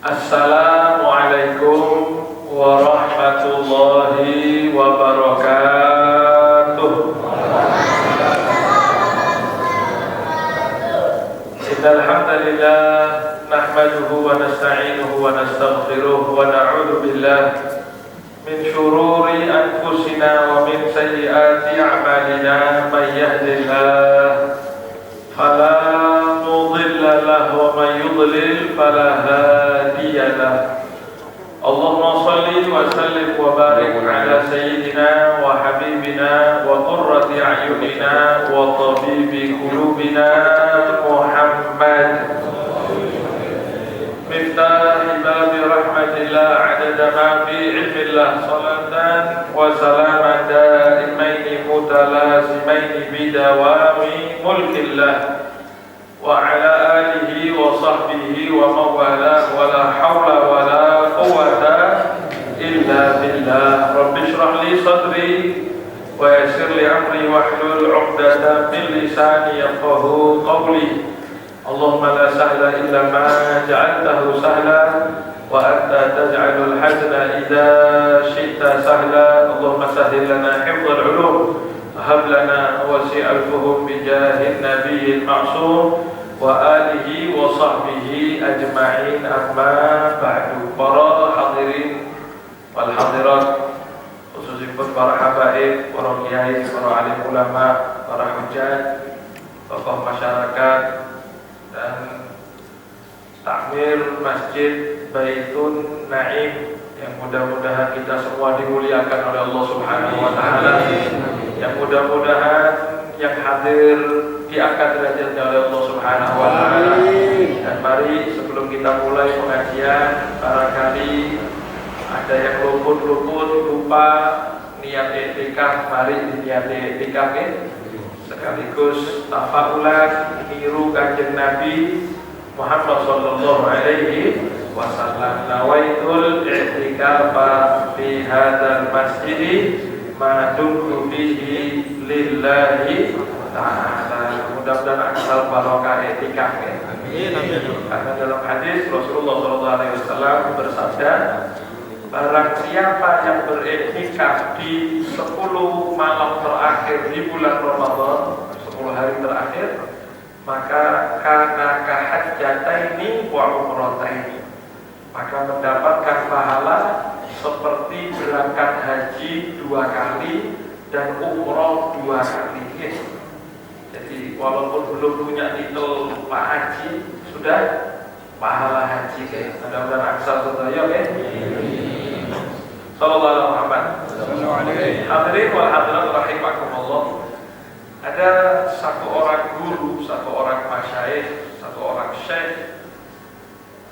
Assalamualaikum warahmatullahi wabarakatuh. Innal hamdalillah nahmaduhu wa nasta'inuhu wa nastaghfiruh wa na'udzu billahi min shururi anfusina wa min sayyiati a'malina. May yahdihillahu fala mudilla lahu wa may yudlil fala hadiya lahu. Allahumma shalli wa sallim wa barik ala sayyidina wa habibina wa qurrati a'yunina wa tabibi qulubina Muhammad miftah babi rahmatillah adada ma fi ilmillah, salatan wa salaman daimaini mutalasimaini bidawami mulkillah wa ala alihi wa sahbihi wa mawala wa la hawla wa la quwwata illa billah. Rabbi shrah li sadri wa yassir li amri wahlul 'uqdatam min lisani yafqahu qawli. Allahumma la sahla illa ma ja'altahu sahla wa anta taj'alul hazna idza syi'ta sahla. Allahumma sahhil lana hifdzal 'ulum hab lana wasi'al fuhum bi jahin nabiyil ma'sum wa alihi wa sahbihi ajma'in, amma ba'du. Para hadirin wal hadirat, khususipun para habaib, para kiai, para alim ulama, para hujjah, tokoh masyarakat dan takmir Masjid Baitun Naim, yang mudah-mudahan kita semua dimuliakan oleh Allah Subhanahu wa taala, yang mudah-mudahan yang hadir diangkat derajatnya oleh Allah Subhanahu wa taala. Dan mari sebelum kita mulai pengajian, barangkali ada yang luput-luput lupa niat i'tikaf, mari niat i'tikaf sekaligus tafaulan niru kanjeng Nabi Muhammad sallallahu alaihi wasallam. Nawaitul i'tikafa fi hadzal masjid ma dumtu bihi lillahi ta'ala. Mudah-mudahan asal barokah i'tikaf ya. Amin. Karena dalam hadis Rasulullah sallallahu alaihi wasallam bersabda, barang siapa yang beriktikaf di 10 malam terakhir di bulan Ramadan, 10 hari terakhir, maka kana kahajjataini wa umrataini, maka mendapatkan pahala seperti berangkat haji 2 kali dan umroh 2 kali. Jadi walaupun belum punya titel Pak Haji, sudah pahala haji. Mudah-mudahan aksal sedaya ya. Sallallahu alaihi hadirin wal hadirat rahimakumullah. Ada satu orang guru, satu orang masyayikh, satu orang syekh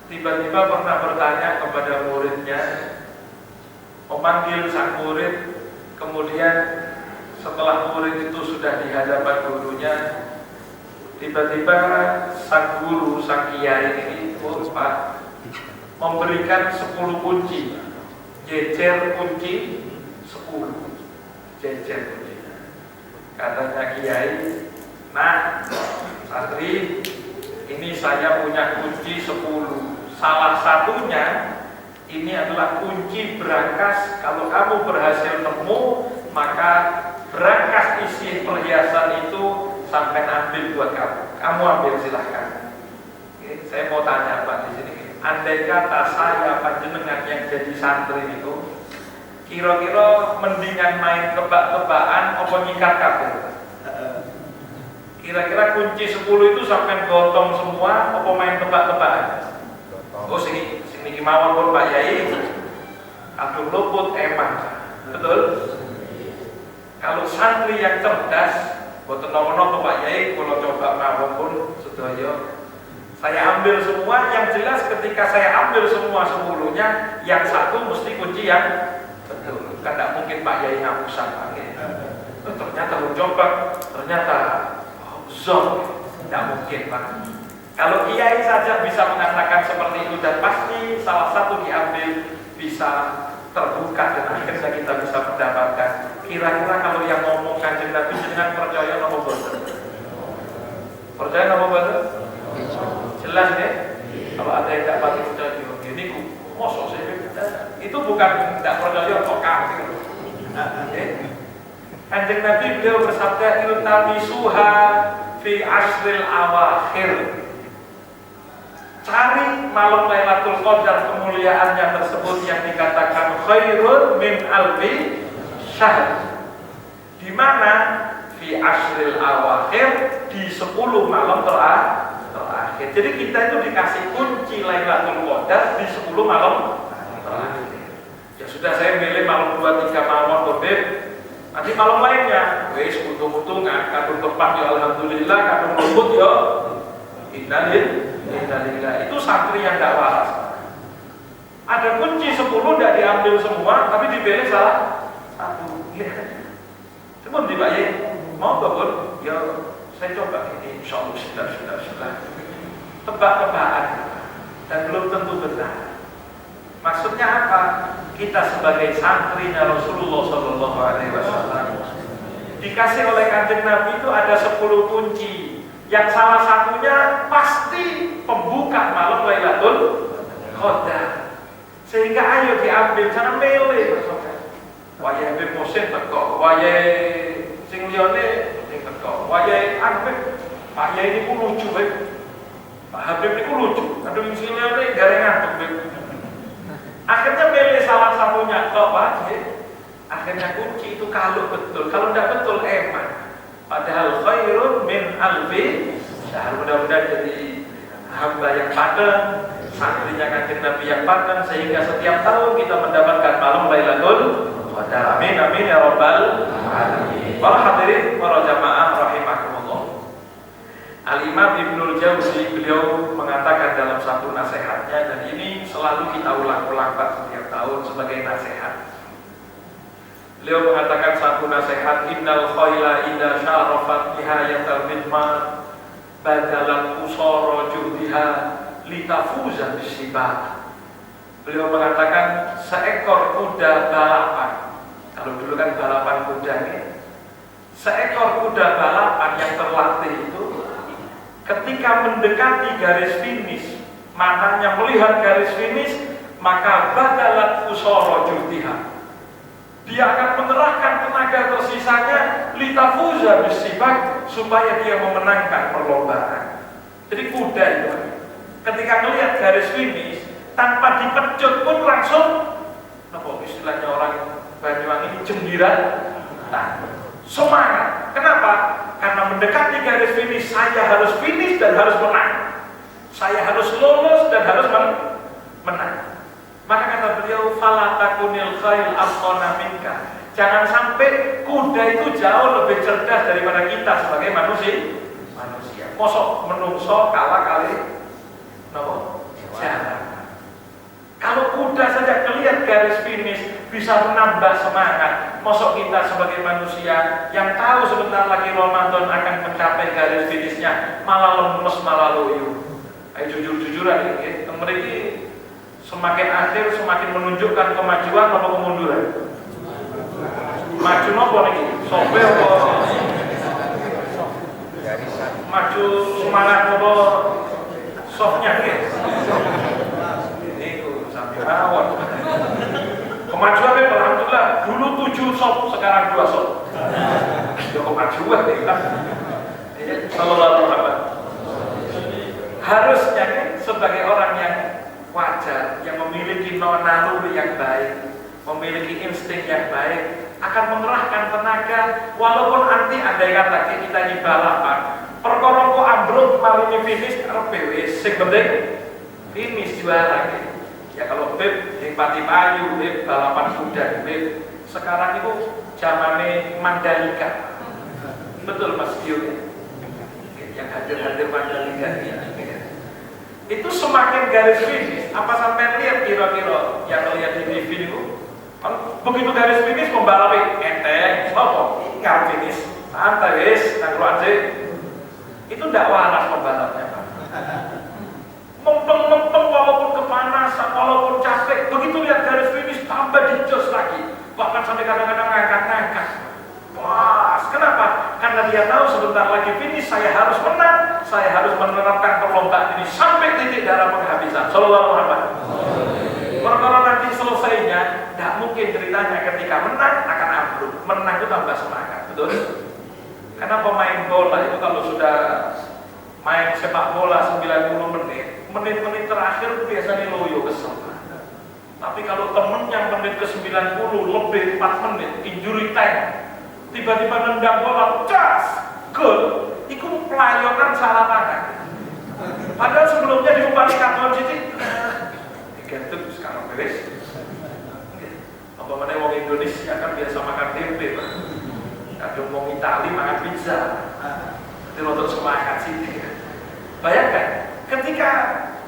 tiba-tiba pernah bertanya kepada muridnya, memanggil sang murid, kemudian setelah murid itu sudah di hadapan gurunya, tiba-tiba sang guru, sang kiai ini lupa memberikan 10 kunci. Jejer kunci 10, jejer kunci. Katanya kiai, nah santri, ini saya punya kunci 10. Salah satunya ini adalah kunci berangkas. Kalau kamu berhasil nemu, maka berangkas isi perhiasan itu sampai ambil buat kamu. Kamu ambil silahkan. Oke, saya mau tanya Pak di sini. Andai kata saya panjenengan yang jadi santri itu, kira-kira mendingan main tebak-tebakan apa nyikat kabel? Kira-kira kunci 10 itu sampai gotong semua apa main tebak-tebakan? Oh sini kemauan pun Pak Yai, aduh luput emang, betul? Kalau santri yang cerdas, boten nopo-nopo Pak Yai, kalau coba mawon pun sedaya saya ambil semua. Yang jelas ketika saya ambil semua 10-nya, yang satu mesti kunci yang betul. Kan tidak mungkin Pak Yai ngapusan pakai. Ternyata mencoba, ternyata zon, tidak mungkin Pak. Kalau kiai saja bisa mengatakan seperti itu, dan pasti salah satu diambil bisa terbuka dan akhirnya kita bisa mendapatkan. Kira-kira kalau yang ngomong kanjeng Nabi dengan percaya nomor betul? Percaya nomor betul? Jelas ya? Kalau ada yang dapat percaya, ini Mosok sih itu bukan tidak percaya kok kafir. Kanjeng Nabi beliau bersabda iltamisuha fi asril awakhir. Cari malam Lailatul Qadar kemuliaannya tersebut yang dikatakan khairun min alfi syahr. Di mana fi asril awakhir, di 10 malam terakhir. Jadi kita itu dikasih kunci Lailatul Qadar di 10 malam terakhir. Ya sudah, saya milih malam 2-3 malam Qadar. Nanti malam lainnya, wes untung-untungan, kadung tepat ya alhamdulillah, kadung lembut ya innalillah. Itu santri yang tidak waras. Ada kunci 10 tidak diambil semua, tapi dipilih salah satu. Cuman tiba ya, mau bangun, ya saya coba ini, insya Allah sudah. Tebak-tebakan, dan belum tentu benar. Maksudnya apa? Kita sebagai santrinya Rasulullah SAW dikasih oleh Kanjeng Nabi itu ada 10 kunci. Yang salah satunya pasti pembuka malam Lailatul Qadar. Sehingga ayo diambil, jangan milih. Wayah Habib Muhsin teko, wayah sing liyane sing teko, wayah Habib Pak Yai ini lucu, Pak Habib ini lucu. Aduh sing liyane garengan. Akhirnya milih salah satunya kok wajib. Akhirnya kunci itu kalau betul, kalau tidak betul eman. Padahal khairun min alfi syahr. Mudah-mudahan jadi hamba yang paten, santrinya Kanjeng Nabi yang paten, sehingga setiap tahun kita mendapatkan malam Lailatul Qadar. Amin amin ya rabbal alamin. Para hadirin, para jamaah rahimakumullah. Al-Imam Ibnul Jauzi beliau mengatakan dalam satu nasihatnya, dan ini selalu kita ulang-ulang setiap tahun sebagai nasihat. Beliau mengatakan satu nasihat, innal khayla idza syarafat biha yatabidma badalan usara juhdiha litafuza bisibah. Beliau mengatakan seekor kuda balapan. Kalau dulu kan balapan kuda ini, seekor kuda balapan yang terlatih itu ketika mendekati garis finish, matanya melihat garis finish, maka badalat usara juhdiha, dia akan mengerahkan tenaga tersisanya litafuza bisibak, supaya dia memenangkan perlombaan. Jadi kuda itu ketika melihat garis finish, tanpa dipecut pun langsung, apa istilahnya orang Banyuwangi ini, gembira, semangat. Kenapa? Karena mendekati garis finish, saya harus finish dan harus menang. Saya harus lolos dan harus menang. Maka kata beliau, fala takunil khail afqana minka. Jangan sampai kuda itu jauh lebih cerdas daripada kita sebagai manusia. Mosok menungso kalah kali nopo jalan. Kalau kuda saja kelihatan garis finish bisa menambah semangat, mosok kita sebagai manusia yang tahu sebentar lagi Ramadan akan mencapai garis finishnya malah lemes, malah loyo. Ayo jujur-jujuran ini, mereka semakin akhir semakin menunjukkan kemajuan atau kemunduran. Maju nopo lagi, sope apa? Maju semangat apa? Softnya gitu. Rawat. Kemajuan itu alhamdulillah, dulu 7 sop, sekarang 2 sop. Ya kemajuan ya. Sallallahu alaihi wasallam. Harusnya sebagai orang yang wajar, yang memiliki naluri yang baik, memiliki insting yang baik, akan mengerahkan tenaga, walaupun nanti andai kata kita di balapan, perkara kok ambruk marini finish karo wis sing penting finish juara gitu. Ya kalau Beb yang Pati Payu, Beb balapan kuda, Beb sekarang itu zamannya Mandalika. Betul Mas Dio ya? Yang hadir-hadir Mandalika ya. Itu semakin garis finish, apa sampai lihat kira-kira yang lihat di TV itu kan begitu garis finish pembalap enteng, apa? Nggak finish, santai wis, nangkru aja. Itu tidak waras pembalapnya Pak. Mempeng-mempeng walaupun kepanasan, walaupun capek, begitu lihat garis finish tambah dijos lagi, bahkan sampai kadang-kadang ngangkat-ngangkat. Wah, kenapa? Karena dia tahu sebentar lagi finish, saya harus menang, saya harus menerapkan perlombaan ini sampai titik darah penghabisan. Sallallahu alaihi wasallam. Tidak mungkin ceritanya ketika menang akan ambruk. Menang itu tambah semangat, betul? Karena pemain bola itu kalau sudah main sepak bola 90 menit, menit-menit terakhir biasanya loyo kesel. Tapi kalau temennya menit ke 90 lebih 4 menit, injury time, tiba-tiba nendang bola, cas, gol, itu pelayonan salah tangan. Padahal sebelumnya diumpani karton titik, digantung sekarang beres. Apa mana wong Indonesia kan biasa makan tempe, Pak. Kadang wong Itali makan pizza. Itu untuk semangat sih. Bayangkan, ketika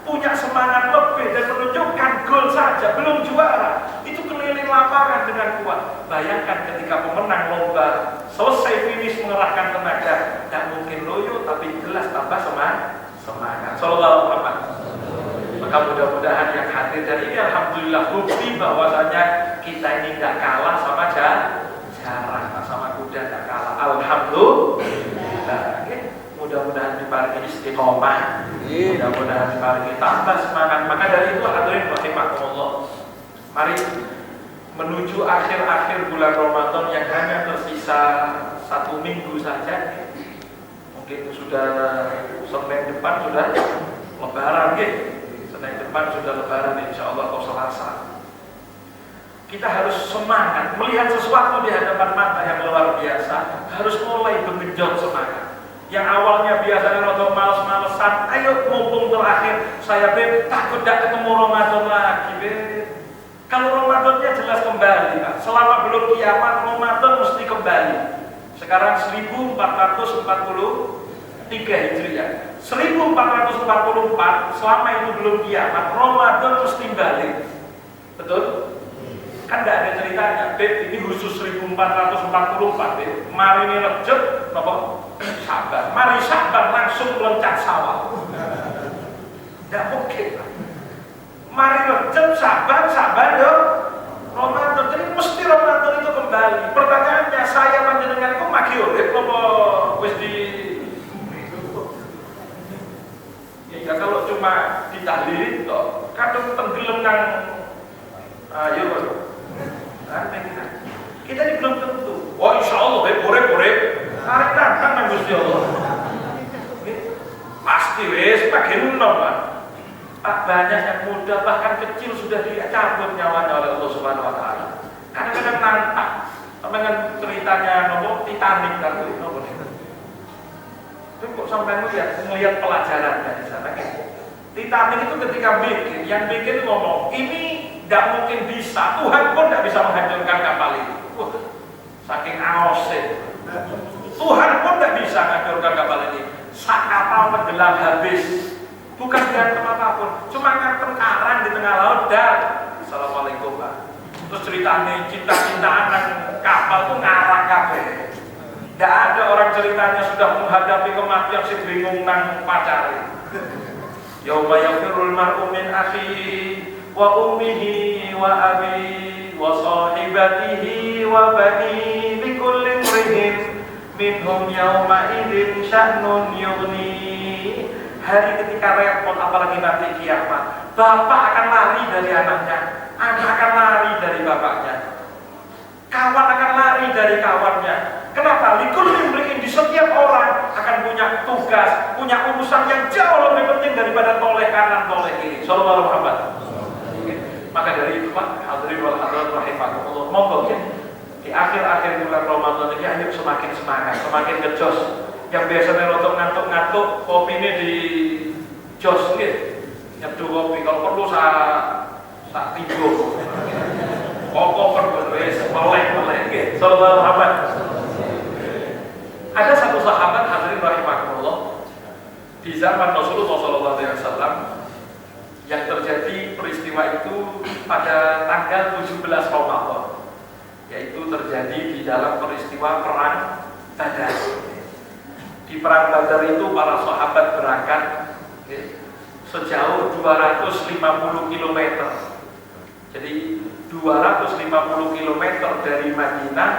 punya semangat lebih dan menunjukkan gol saja, belum juara, itu keliling lapangan dengan kuat. Bayangkan ketika pemenang lomba selesai finish mengerahkan tenaga, tidak mungkin loyo, tapi jelas tambah semangat. Sallallahu alaihi wasallam. Maka mudah-mudahan yang hadir dan ini alhamdulillah bukti bahwasanya kita ini tidak kalah sama jarak, sama kuda tidak kalah. Alhamdulillah. Mudah-mudahan diparingi istiqomah, mudah-mudahan diparingi tambah semangat. Maka dari itu hadirin rahimakumullah, mari menuju akhir-akhir bulan Ramadan yang hanya tersisa 1 minggu saja. Mungkin sudah Senin depan sudah Lebaran, Senin depan sudah Lebaran, insya Allah kau Selasa. Kita harus semangat melihat sesuatu di hadapan mata yang luar biasa, harus mulai menggenjot semangat. Yang awalnya biasanya rada males-malesan, ayo mumpung terakhir saya takut tidak ketemu Ramadan lagi. Kalau Ramadannya jelas kembali, Pak. Selama belum kiamat Ramadan mesti kembali. Sekarang 1443 Hijriah, 1444 selama itu belum kiamat Ramadan mesti balik. Betul? Kan tidak ada ceritanya, ini khusus 1444, mari ini Rejab, sabar, mari sabar langsung loncat sawah. Tidak mungkin. Mari Rejab, sabar yo Ramadan. Jadi mesti Ramadan itu kembali. Pertanyaannya, saya panjenengan itu magi urip apa wis di ya kalau cuma ditahlilin toh, kadang tenggelam nang ayo. Kita ini belum tentu. Oh insya Allah, urip. Tarik nantang nang Gusti Allah. Pasti wes bagian Pak. Banyak yang muda bahkan kecil sudah dicabut nyawanya oleh Allah Subhanahu Wa Taala. Kadang-kadang nantang. Dengan ceritanya Titanic kan itu. Itu kok sampai melihat pelajarannya di sana. Titanic itu ketika bikin, yang bikin ngomong ini tidak mungkin bisa, Tuhan pun tidak bisa menghancurkan kapal ini. Saking aosnya, Tuhan pun tidak bisa menghancurkan kapal ini. Sak kapal tenggelam habis, bukan berantem apapun, cuma ngantem karang di tengah laut dan Assalamualaikum Pak. Terus ceritanya cinta-cintaan kapal itu ngarang kafe. Tidak ada orang ceritanya sudah menghadapi kematian si bingung nang pacari. Yauma yafirul mar'u min akhihi wa ummihi wa abihi wa sahibatihi wa banihi likulli imri'in minhum yawma idzin sya'nun yughni. Hari ketika repot, apalagi nanti kiamat, bapak akan lari dari anaknya, anak akan lari dari bapaknya, kawan akan lari dari kawannya. Kenapa? Likulli imri'in, di setiap orang akan punya tugas, punya urusan yang jauh lebih penting daripada toleh kanan toleh kiri. Sallallahu alaihi wasallam. Maka dari itu Pak, hadirin wal hadirat rahimakumullah, monggo ya, di akhir-akhir bulan Ramadan ini ayo semakin semangat, semakin gejos. Yang biasanya rotok ngantuk-ngantuk, kopi ini di jos nih, nyeduh kopi. Kalau perlu sak tidur, koko berbes, melek, sallallahu alaihi wasallam. Ada satu sahabat hadirin rahimakumullah di zaman Rasulullah SAW yang terjadi peristiwa itu pada tanggal 17 Ramadan, yaitu terjadi di dalam peristiwa perang Badar. Di perang Badar itu para sahabat berangkat sejauh 250 km. Jadi 250 km dari Madinah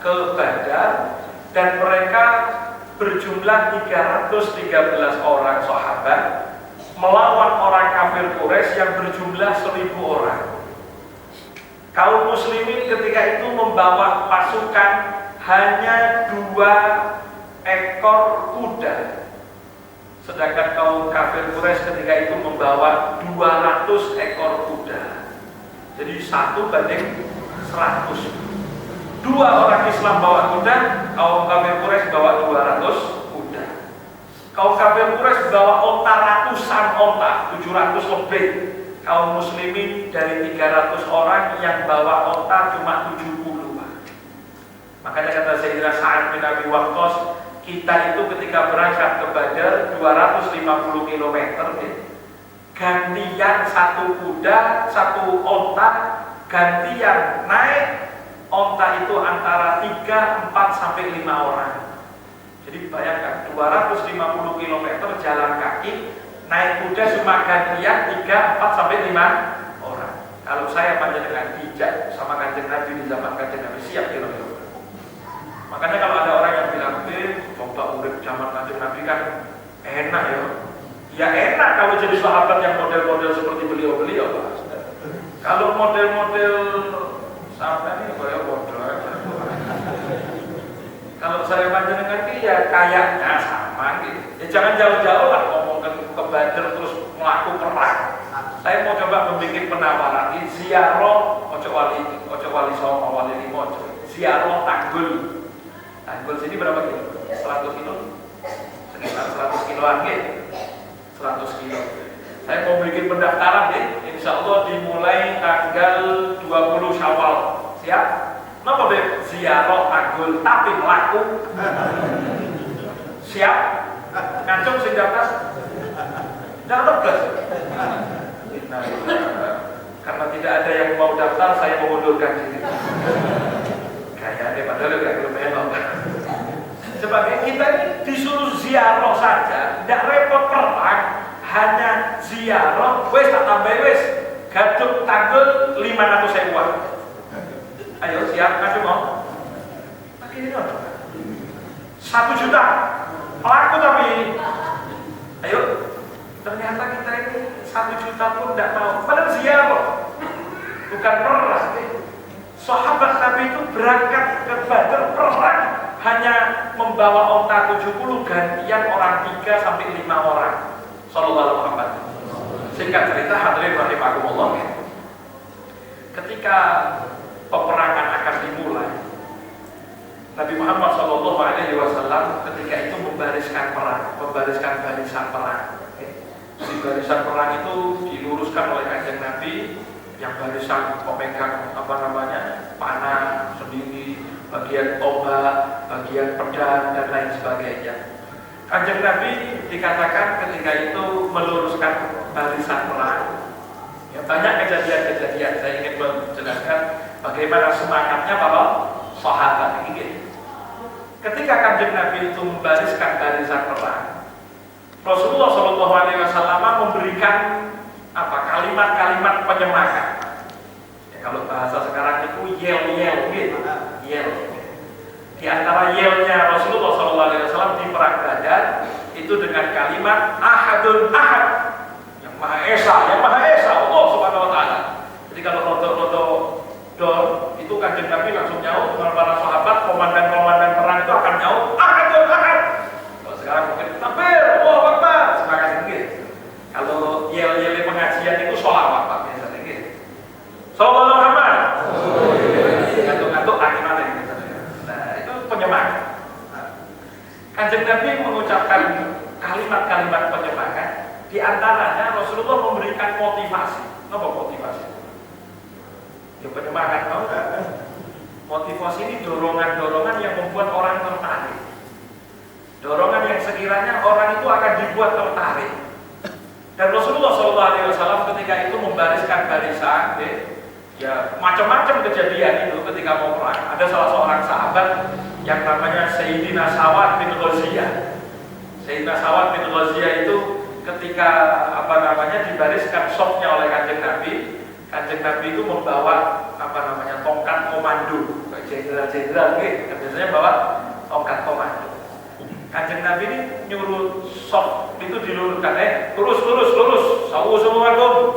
ke Badar. Dan mereka berjumlah 313 orang sahabat melawan orang kafir Quraisy yang berjumlah 1000 orang. Kaum muslimin ketika itu membawa pasukan hanya 2 ekor kuda. Sedangkan kaum kafir Quraisy ketika itu membawa 200 ekor kuda. Jadi 1 banding 100. 2 orang Islam bawa kuda, kaum kafir Quraisy bawa 200 kuda. Kaum kafir Quraisy bawa onta ratusan onta, 700 lebih. Kaum muslimin dari 300 orang yang bawa onta cuma 70. Makanya kata Sayyidina Sa'ad bin Abi Waqqas, kita itu ketika berangkat ke Badar 250 km, gantian 1 kuda, 1 onta, gantian naik onta itu antara 3, 4 sampai 5 orang. Jadi bayangkan 250 km jalan kaki, naik kuda cuma gantian 3, 4 sampai 5 orang. Kalau saya panjenengan dijak sama Kanjeng Nabi di zaman Kanjeng Nabi, siap kira-kira. Makanya kalau ada orang yang bilang, coba urip zaman Kanjeng Nabi kan enak ya. Ya enak kalau jadi sahabat yang model-model seperti beliau-beliau, Pak. Kalau model-model sampai ini kayak bodoh aja. Kalau saya panjenengan ini ya kayaknya sama gitu. Ya jangan jauh-jauh lah ngomong ke Badar terus melakukan perang. Saya mau coba membuat penawaran di ziarah ojo wali songo wali limo, ziarah Tanggul. Tanggul sini berapa kilo? 100 kilo? Sekitar 100 kiloan gitu. 100 kilo. Saya mau bikin pendaftaran deh. Insya Allah dimulai tanggal 20 Syawal. Siap? Napa deh? Ziarah Tanggul tapi melaku. Siap? Ngancung sing daftar? Jangan tegas. Nah, karena tidak ada yang mau daftar, saya mengundurkan diri. Kayaknya padahal gak belum enak. Sebagai kita ini disuruh ziarah saja, tidak repot perang, hanya ziarah, wes tak tambah wes, gaduk Tanggul 500 sewa. Ayo siap, kasih mau? Tapi ini apa? 1 juta, pelaku tapi. Ayo, ternyata kita ini 1 juta pun tidak mau. Padahal ziarah, bukan perang. Sahabat Nabi itu berangkat ke Badar perang hanya membawa onta 70, gantian orang 3 sampai 5 orang. Sallallahu alaihi wasallam. Singkat cerita, hadirin rahimakumullah, ketika peperangan akan dimulai, Nabi Muhammad sallallahu alaihi wasallam ketika itu membariskan perang, membariskan barisan perang. Di barisan perang itu diluruskan oleh Kanjeng Nabi. Yang barisan pemegang panah sendiri, bagian tombak, bagian pedang dan lain sebagainya. Kanjeng Nabi dikatakan ketika itu meluruskan barisan perang. Ya, banyak kejadian-kejadian. Saya ingin menjelaskan bagaimana semangatnya para sahabat ini. Ketika Kanjeng Nabi itu membariskan barisan perang, Rasulullah SAW memberikan kalimat-kalimat penyemangat. Ya, kalau bahasa sekarang itu yel-yel gitu. Yel. Di antara yelnya Rasulullah SAW di perang Badar itu dengan kalimat ahadun ahad, yang Maha Esa, Allah Subhanahu wa taala. Jadi kalau rodo dor itu Kanjeng Nabi langsung nyaut, para sahabat, komandan-komandan perang itu akan nyaut ahadun ahad. Kalau sekarang mungkin takbir, Allahu Akbar, semangat sedikit. Kalau yel-yel pengajian itu sholawat Pak biasanya gitu. Sallallahu alaihi wasallam. Ngantuk-ngantuk gimana gitu. Nah, itu penyemangat. Kanjeng Nabi mengucapkan kalimat-kalimat penyemangat. Di antaranya Rasulullah memberikan motivasi. Apa motivasi? Ya penyemangat tahu kan? Motivasi ini dorongan-dorongan yang membuat orang tertarik. Dorongan yang sekiranya orang itu akan dibuat tertarik. Dan Rasulullah SAW ketika itu membariskan barisan, ya macam-macam kejadian itu ketika mau perang. Ada salah seorang sahabat yang namanya Sayyidina Sa'ad bin Ghaziyah. Sayyidina Sa'ad bin Ghaziyah itu ketika dibariskan sofnya oleh Kanjeng Nabi. Kanjeng Nabi itu membawa tongkat komando, jenderal-jenderal gitu. Biasanya bawa tongkat komando. Kanjeng Nabi ini nyuruh soft itu diluruskan, lurus, sawu assalamualaikum,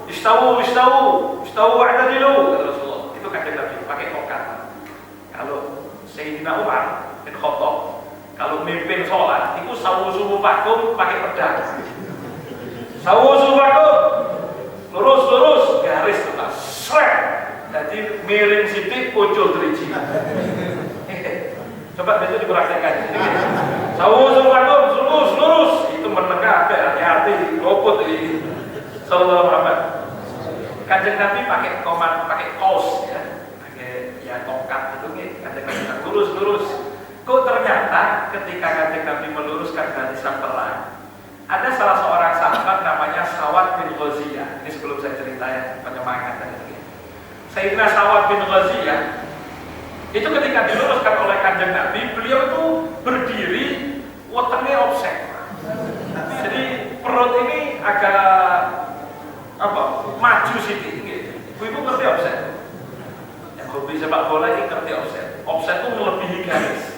Istawu wa'tadilu, kata Rasulullah. Itu kanjeng Nabi pakai tongkat. Kalau Sayyidina Umar bin Khattab kalau mimpin sholat, itu sawu sufufakum pakai pedang. Sawu sufufakum, lurus, garis tetap, srek. Jadi miring sidik, ucul driji. Coba besok dipraktekkan. Sawu sufufakum, lurus. Itu menengah, hati-hati, lopot ini. Sallallahu alaihi wasallam. Kanjeng Nabi pakai kaos ya, pakai ya tongkat itu nih. Kanjeng Nabi lurus. Kok ternyata ketika kanjeng Nabi meluruskan barisan perang, ada salah seorang sahabat namanya Sawad bin Ghaziyah. Ini sebelum saya cerita ya penyemangat tadi. Sayyidina Sawad bin Ghaziyah itu ketika diluruskan oleh kanjeng Nabi, beliau itu berdiri, wetenge offset. Jadi perut ini agak maju sedikit. Ibu ngerti offset? Yang hobi sepak bola ini ngerti offset. Offset itu melebihi garis.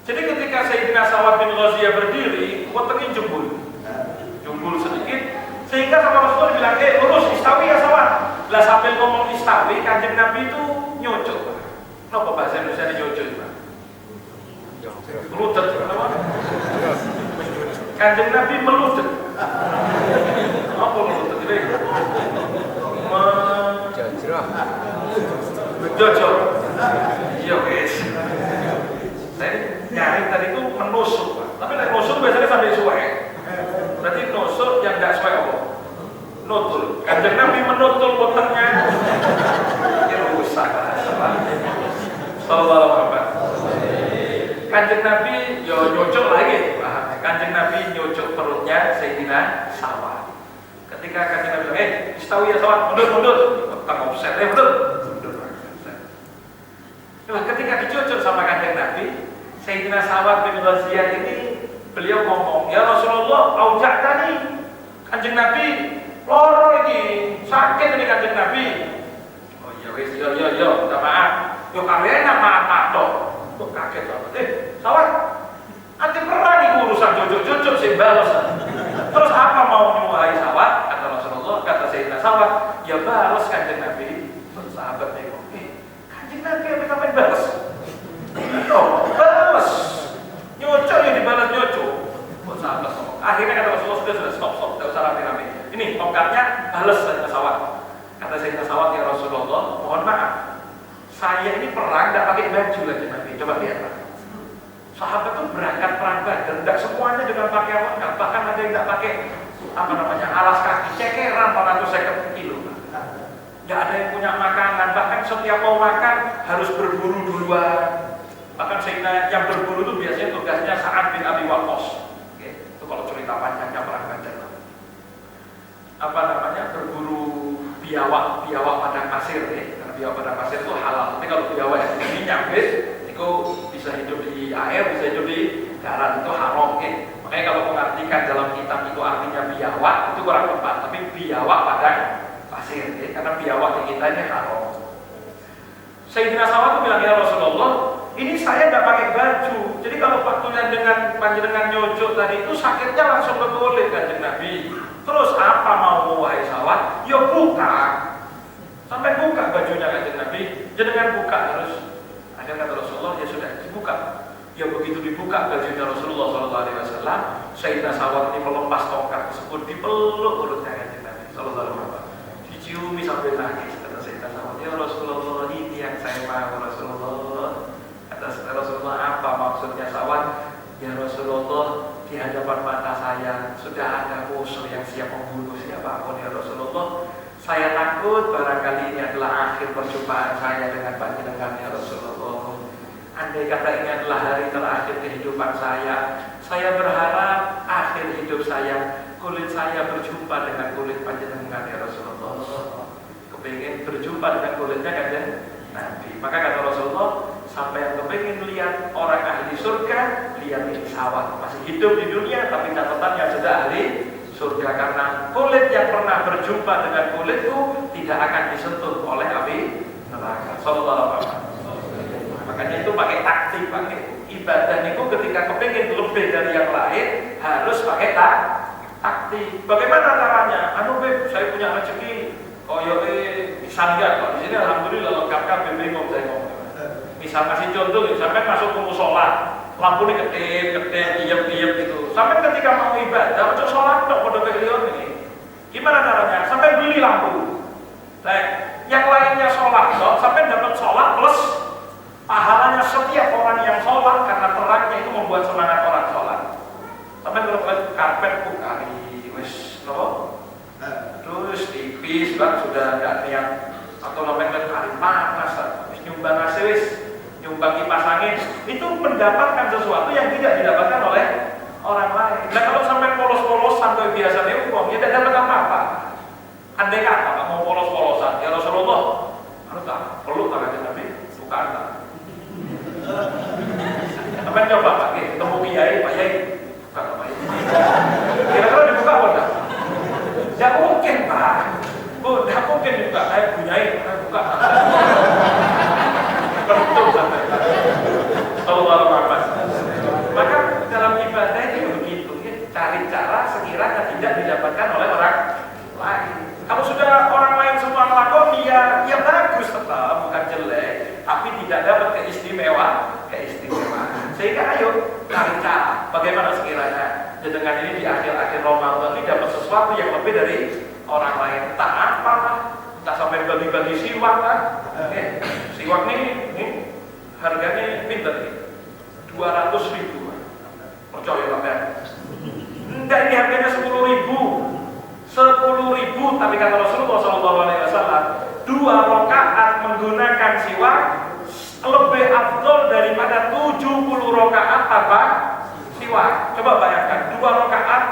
Jadi ketika Sayyidina Sawad bin Ghaziyah berdiri, wetenge jembul sedikit, sehingga sama Rasulullah bilang, lurus, istawi ya Sawad. Lah sambil ngomong istawi, kanjeng Nabi itu nyocok. Kenapa bahasa Indonesia nyocok itu? Meludet, kenapa? Kanjeng Nabi meludet. Apa meludet ini? Jojor. Iya guys. Saya nyari tadi itu menusuk, Pak. Tapi nek nusuk biasanya sampai suwe. Berarti nusuk yang enggak suwe apa? Nutul. Kanjeng Nabi menutul wetengnya. Ya rusak. Sallallahu alaihi wasallam. Kanjeng Nabi yo nyocok lagi. Kanjeng Nabi nyocok perutnya Sayyidina Sawad. Ketika kanjeng Nabi bilang, istawi ya Sawad, mundur. Tengok offset, mundur. Nah, ketika dicocok sama kanjeng Nabi, Sayyidina Sawad bin Ghaziyah ini beliau ngomong, ya Rasulullah, auja'tani. Kanjeng Nabi, loro ini, sakit ini kanjeng Nabi. Oh iya wis, yo, minta maaf. Yo kalian maaf dong. Kok kaget banget. Sawad, anti perang ini urusan jojok sih balas. Terus apa mau nyuwai Sawad? Kata Rasulullah, kata Sayyidina Sawad, ya balas kanjeng Nabi. Terus sahabat nengok, kanjeng Nabi apa sampai balas? Balas. Nyocok ya dibalas nyocok. Buat sahabat ngomong. Akhirnya kata Rasulullah sudah stop, tidak usah rame-rame. Ini tongkatnya balas Sayyidina Sawad. Kata Sayyidina Sawad, ya Rasulullah, mohon maaf. Saya ini perang tidak pakai baju lagi Nabi. Coba lihat Pak. Sahabat itu berangkat perang Badar, tidak semuanya dengan pakaian lengkap. Bahkan ada yang tidak pakai alas kaki, cekeran 450 kilo. Tidak ada yang punya makanan. Bahkan setiap mau makan harus berburu duluan. Bahkan sehingga yang berburu itu biasanya tugasnya Sa'ad bin Abi Waqqas. Itu kalau cerita panjangnya perang Badar. Berburu biawak padang pasir Karena biawak padang pasir itu halal. Tapi kalau biawak yang ini nyambit, itu bisa hidup di air, bisa hidup di darat, itu haram. Makanya kalau mengartikan dalam kitab itu artinya biawak, itu kurang tepat. Tapi biawak padang pasir, karena biawak di kita ini haram. Sayyidina Sawad itu bilang, ya Rasulullah, ini saya tidak pakai baju. Jadi kalau waktunya dengan panjenengan nyocok tadi itu sakitnya langsung ke kulit kanjeng Nabi. Terus apa mau wahai Sawad? Ya buka. Sampai buka bajunya kanjeng Nabi. Jenengan buka terus. Akhirnya kata Rasulullah, ya sudah dibuka. Ya begitu dibuka bajunya Rasulullah SAW, Sayyidina Sawad ini melepas tongkat tersebut, dipeluk mulutnya kanjeng Nabi SAW. Diciumi sampai nangis. Kata Sayyidina Sawad, ya Rasulullah, ini yang saya mau Rasulullah. Kata Rasulullah, apa maksudnya Sawad? Ya Rasulullah, di hadapan mata saya sudah ada musuh yang siap membunuh siapapun ya Rasulullah. Saya takut barangkali ini adalah akhir perjumpaan saya dengan panjenengan ya Rasulullah. Andai kata ini adalah hari terakhir kehidupan saya berharap akhir hidup saya kulit saya berjumpa dengan kulit panjenengan ya Rasulullah. Kepingin berjumpa dengan kulitnya kanjeng Nabi. Maka kata Rasulullah, sampai yang kepingin lihat orang ahli surga, lihat ini Sawad masih hidup di dunia, tapi catatannya sudah ahli surga, karena kulit yang pernah berjumpa dengan kulitku tidak akan disentuh oleh api neraka. Sallallahu alaihi wasallam. Makanya itu pakai taktik, pakai ibadah itu ketika kepingin lebih dari yang lain harus pakai taktik. Bagaimana caranya? Beb, saya punya rezeki. Misal enggak, kalau di sini alhamdulillah lengkap kabeh bingung saya ngomong. Misal kasih contoh, sampai masuk ke musola, lampu ini kedip, diem gitu. Sampai ketika mau ibadah, untuk sholat dok, pada beliau ini. Gimana caranya? Sampai beli lampu. Nah, yang lainnya sholat dok, sampai dapat sholat plus pahalanya setiap orang yang sholat karena terangnya itu membuat semangat orang sholat. Sampai kalau karpet bukari, wis no. Terus tipis kan sudah nggak niat atau namanya hari panas, wis nyumbang wis nyumbang kipas angin, itu mendapatkan sesuatu yang tidak didapatkan oleh orang lain. Nah kalau sampai polos-polos sampai biasanya uang, ya tidak dapat apa-apa. Andai kata mau polos-polosan, ya Rasulullah, tak perlu tangan Nabi, bukan tak. Sampai coba pakai ketemu kiai, Pak Yai, bukan Pak Yai. Kira-kira dibuka apa tak? Ya mungkin Pak, tidak mungkin juga. Bunyai, buka. Bentuk sampai. Sallallahu alaihi wasallam. Maka dalam ibadah itu begitu, ya, cari cara sekiranya tidak didapatkan oleh orang lain. Kalau sudah orang lain semua melakukan, ya bagus tetap, bukan jelek, tapi tidak dapat keistimewaan. Sehingga ayo cari cara bagaimana sekiranya dengan ini di akhir-akhir Ramadan ini dapat sesuatu yang lebih dari orang lain. Entah apa, entah sampai bagi-bagi siwak kan. Siwak ini harganya pinter nih, 200.000. Percaya sampai? Enggak, ini harganya 10.000. 10.000, tapi kata Rasulullah SAW, 2 rakaat menggunakan siwak lebih afdol daripada 70 rakaat tanpa siwak. Coba bayangkan, 2 rakaat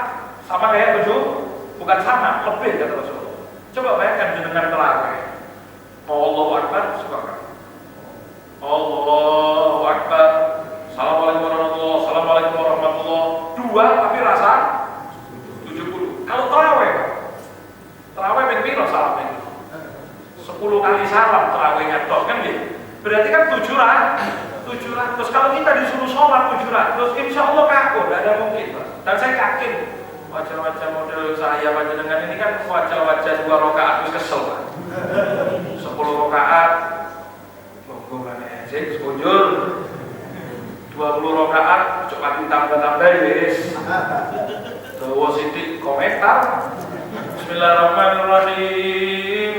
sama kayak 7, bukan sama, lebih kata Rasulullah. Coba bayangkan dengan terawih. Mau Allahu Akbar, siwak. Allahu Akbar. Assalamualaikum warahmatullahi wabarakatuh. Assalamualaikum warahmatullahi wabarakatuh. 2 tapi rasa 70. Kalau terawih ben piro salamnya? 10 kali salam terawihnya tok kan gitu. Berarti kan 700. Kalau kita disuruh sholat 700, insya Allah kaku, tidak ada mungkin. Dan saya yakin wajah-wajah model saya panjenengan ini kan wajah-wajah 2 rakaat wis kesel. 10 rakaat monggo maneh sing sekujur. 20 rakaat coba ditambah-tambah wis. Dawa sithik komentar. Bismillahirrahmanirrahim.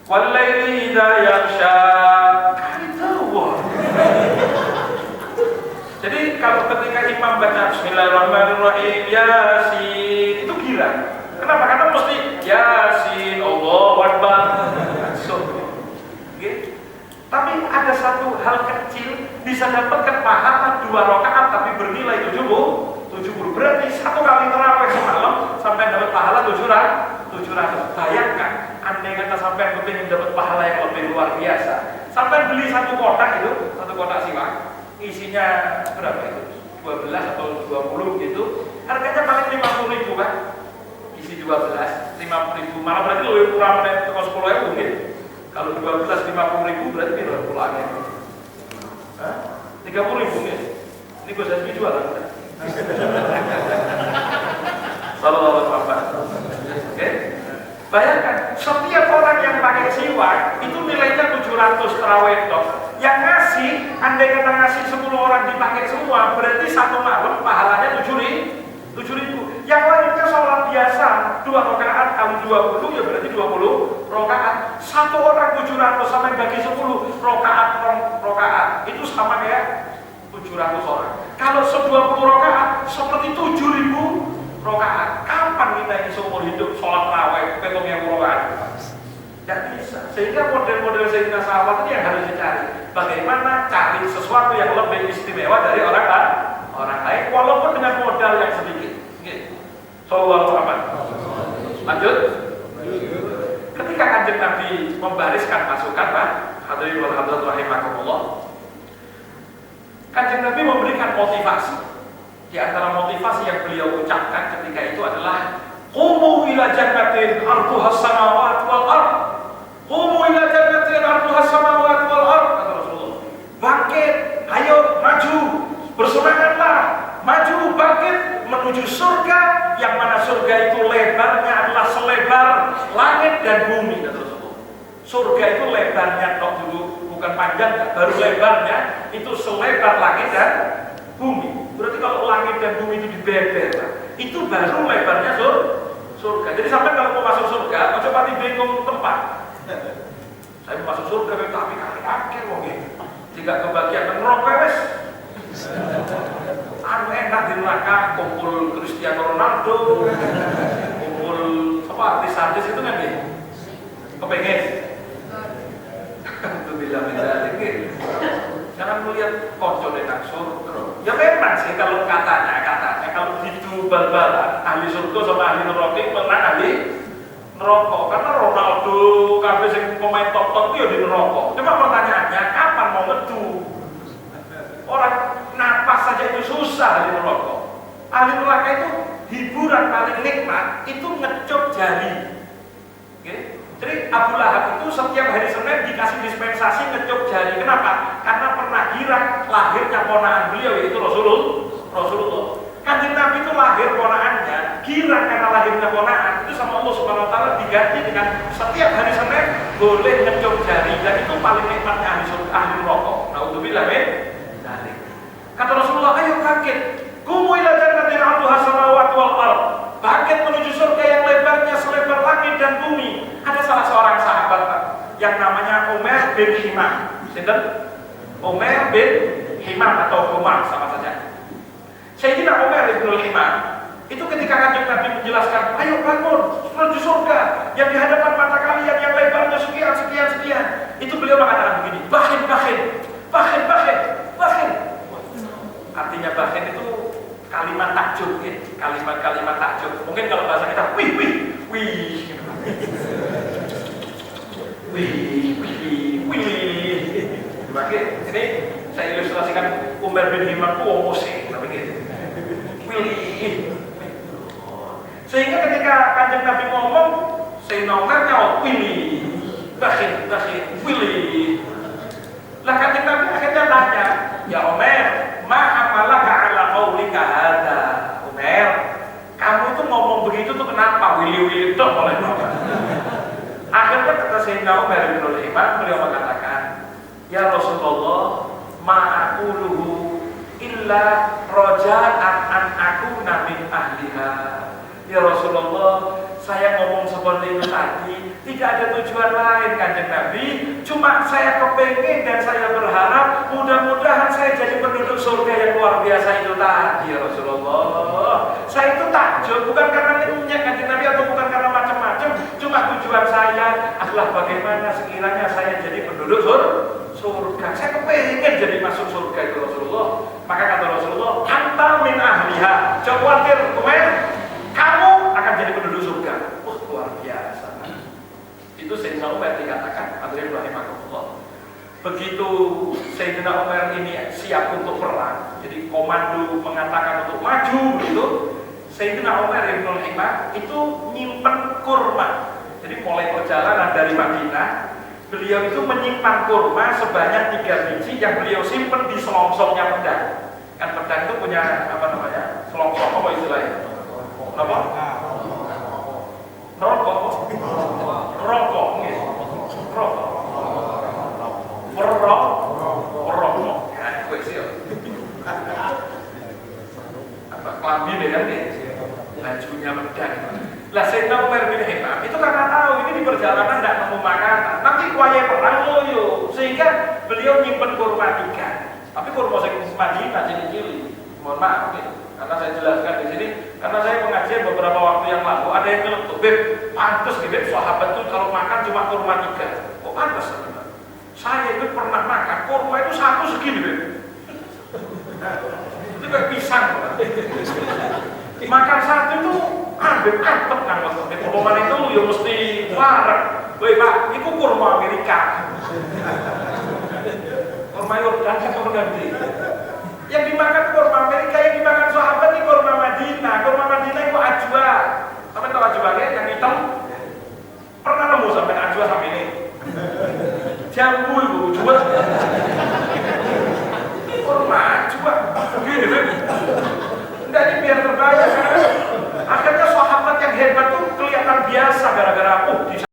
Wallaili idza yaghsha. Jadi kalau ketika imam baca Bismillahirrahmanirrahim, Yasin, itu gila. Kenapa? Karena mesti Yasin, Allahu Akbar. Tapi ada satu hal kecil bisa dapatkan pahala 2 rakaat tapi bernilai 70. Berarti 1 kali terawih semalam sampai dapat pahala 700. Bayangkan, andai kata sampai ingin dapat pahala yang lebih luar biasa, sampai beli 1 kotak itu, 1 kotak siwak, isinya berapa itu? 12 atau 20 gitu. Harganya paling 50.000 kan? Isi 12, 50.000. Malah berarti lebih kurang dari 10.000 mungkin. Kalau 12 50.000 berarti berapa pulangnya? 30.000 ya? Ini gue saya jualan. Sallallahu alaihi wasallam. Oke? Bayangkan, setiap orang yang pakai siwak itu nilainya 700 terawih toh. Yang ngasih, andai kata ngasih 10 orang dipakai semua, berarti 1 malam pahalanya 7.000. Yang lainnya sholat biasa 2 rakaat kali 20 ya berarti 20 rakaat. 1 orang 700 sampai bagi 10 rakaat itu sama kayak 700 orang. Kalau 20 rakaat seperti 7.000 rakaat. Kapan kita ini seumur hidup sholat tarawih petung yang rakaat? Tidak bisa. Sehingga model-model Sayyidina sahabat ini yang harus dicari. Bagaimana cari sesuatu yang lebih istimewa dari orang lain, walaupun dengan modal yang sedikit. Sallallahu alaihi wasallam. Lanjut. Ketika Kanjeng Nabi membariskan pasukan, Pak, hadirin wal hadirat rahimakumullah, Kanjeng Nabi memberikan motivasi. Di antara motivasi yang beliau ucapkan ketika itu adalah qumu ila jannatin arduhas samawati wal ard. Qumu ila jannatin arduhas samawati wal ard, kata Rasulullah. Bangkit, ayo maju, bersemangatlah, maju bangkit menuju surga langit dan bumi, kata Rasulullah. Surga itu lebarnya tok dulu, bukan panjang, baru lebarnya itu selebar langit dan bumi. Berarti kalau langit dan bumi itu dibeber, itu baru lebarnya surga. Jadi sampai kalau mau masuk surga, coba bingung tempat. Saya mau masuk surga, tapi kaki wong ini. Jika kebagian neraka wes. Anu enak di neraka, kumpul Cristiano Ronaldo, kumpul apa artis-artis itu kan ya? Kepengen? Itu bilang gitu. Jangan melihat kocok enak surga. Ya memang sih kalau katanya kalau gitu bal-balan ahli surga sama ahli neraka menang ahli neraka karena Ronaldo kabeh sing pemain top-top itu ya di neraka. Cuma pertanyaannya kapan mau metu? Orang napas saja itu susah ahli neraka. Ahli neraka itu hiburan paling nikmat itu ngecup jari. Oke? Jadi Abu Lahab itu setiap hari Senin dikasih dispensasi ngecup jari. Kenapa? Karena pernah girang lahirnya ponakan beliau yaitu Rasulullah. Kanjeng Nabi itu lahir ponakannya, girang karena lahirnya ponakan itu sama Allah Subhanahu Wa Taala diganti dengan setiap hari Senin boleh ngecup jari dan itu paling nikmatnya ahli rokok. Naudzubillah min dzalik. Kata Rasulullah, ayo bangkit, kumu ila jannatin 'arduha samawati wal ardh. Bangkit menuju surga yang lebarnya selebar langit dan bumi. Ada salah seorang sahabat yang namanya Umar bin Himam. Sinten? Umar bin Himam atau Umar sama saja. Sayyidina Umar bin Himam itu ketika Kanjeng Nabi menjelaskan, ayo bangun menuju surga yang di hadapan mata kalian yang lebarnya sekian. Itu beliau mengatakan begini, bahin. Artinya bahin itu kalimat takjub, ya. Kalimat takjub. Mungkin kalau bahasa kita, wih. Oke, ini saya ilustrasikan Umar bin Himam itu musik, tapi gitu. Sehingga ketika Kanjeng Nabi ngomong, Sayyidina Umar nyawa bahin, Lah Kanjeng Nabi akhirnya tanya, ya Umar, ma amalaka ala qaulika hadza? Umar, kamu itu ngomong begitu tuh kenapa? Wili tuh oleh Bapak. Akhirnya kata Sayyidina Umar bin Himam, beliau mengatakan, ya Rasulullah, ma aquluhu illa raja'an an akuna min ahliha. Ya Rasulullah, saya ngomong seperti itu tadi tidak ada tujuan lain Kanjeng Nabi, cuma saya kepengen dan saya berharap mudah-mudahan saya jadi penduduk surga yang luar biasa itu tadi. Ya Rasulullah, saya itu takjub bukan karena nyenyak Kanjeng Nabi atau bukan karena macam-macam, cuma tujuan saya adalah bagaimana sekiranya saya jadi penduduk surga. Saya kepengen jadi masuk surga itu Rasulullah. Maka kata Rasulullah, anta min ahliha. Jangan khawatir, Umar, kamu akan jadi penduduk surga. Luar biasa. Itu Sayyidina Umar dikatakan, hadirin rahimakumullah. Begitu Sayyidina Umar ini siap untuk perang, jadi komando mengatakan untuk maju begitu, Sayyidina Umar bin Himam itu nyimpen kurma. Jadi mulai perjalanan dari Madinah, beliau itu menyimpan kurma sebanyak 3 biji yang beliau simpan di selongsongnya pedang. Kan pedang itu punya apa namanya? Selongsong apa istilahnya? Apa? Rokok. Ya, gue sih. Apa klambi deh kan nih? Bajunya pedang. Lah Sayyidina Umar bin Himam itu karena tahu ini di perjalanan tidak nemu makanan, nanti kuaya perang loyo, sehingga beliau nyimpen kurma 3. Tapi kurma sing Madinah cili-cili. Mohon maaf nih, karena saya jelaskan di sini, karena saya pengajian beberapa waktu yang lalu ada yang nyeletuk, Beb, pantas nih Beb, sahabat tuh kalau makan cuma kurma 3. Kok pantas? Saya itu pernah makan kurma itu 1 segini Beb. Itu kayak pisang. Makan 1 itu ambil antep kan maksudnya. Kurma itu ya mesti warak. Woi Pak, itu kurma Amerika. Kurma Yordan kan ganti. Yang dimakan kurma Amerika, yang dimakan sahabat ini kurma Madinah. Kurma Madinah itu ajwa. Sampai tahu ajwanya yang hitam? Pernah nemu sampai ajwa sampai ini? Jambu itu jual. Kurma ajwa. Gini Beb. Enggak, ini biar terbayang karena akhirnya sahabat yang hebat tuh kelihatan biasa gara-gara